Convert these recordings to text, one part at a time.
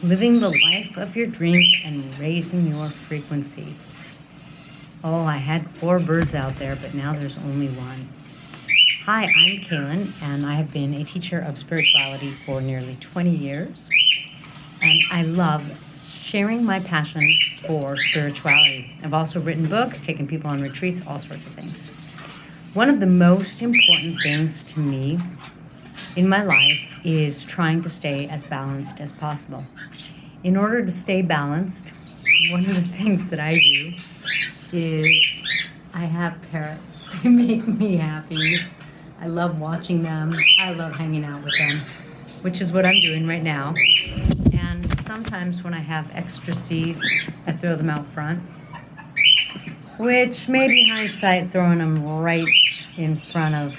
living the life of your dreams and raising your frequency. Oh, I had 4 birds out there, but now there's only one. Hi, I'm Kalyn, and I have been a teacher of spirituality for nearly 20 years. And I love sharing my passion for spirituality. I've also written books, taken people on retreats, all sorts of things. One of the most important things to me in my life is trying to stay as balanced as possible. In order to stay balanced, one of the things that I do is I have parrots. They make me happy. I love watching them. I love hanging out with them, which is what I'm doing right now. And sometimes when I have extra seeds, I throw them out front, which maybe hindsight, throwing them right in front of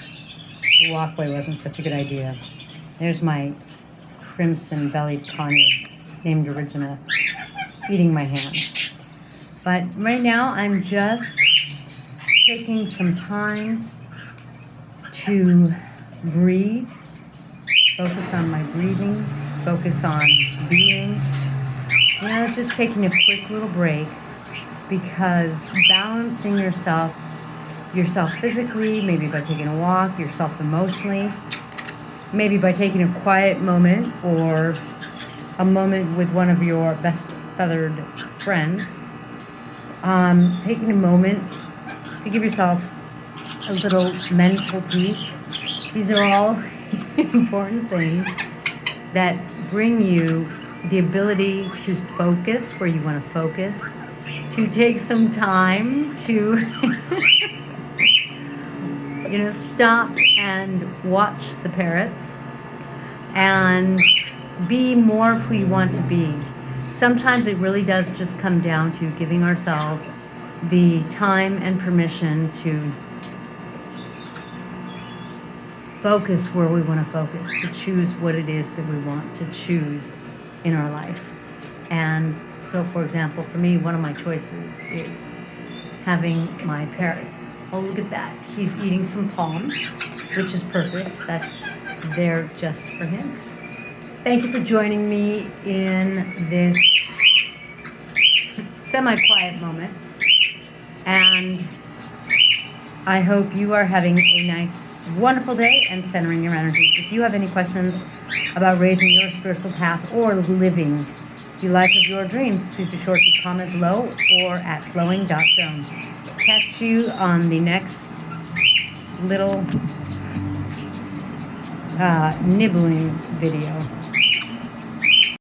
the walkway wasn't such a good idea. There's my crimson-bellied conure named Origina eating my hand. But right now I'm just taking some time to breathe, focus on my breathing, focus on being, just taking a quick little break, because balancing yourself physically, maybe by taking a walk, yourself emotionally, maybe by taking a quiet moment or a moment with one of your best feathered friends, taking a moment to give yourself a little mental peace. These are all important things that bring you the ability to focus where you want to focus, to take some time to stop and watch the parrots and be more of who you want to be. Sometimes it really does just come down to giving ourselves the time and permission to focus where we want to focus, to choose what it is that we want to choose in our life. And so, for example, for me, one of my choices is having my parrots. Oh, look at that. He's eating some palms, which is perfect. That's there just for him. Thank you for joining me in this semi-quiet moment. And I hope you are having a nice, wonderful day and centering your energy. If you have any questions about raising your spiritual path or living the life of your dreams, please be sure to comment below or at flowing.zone. Catch you on the next little nibbling video.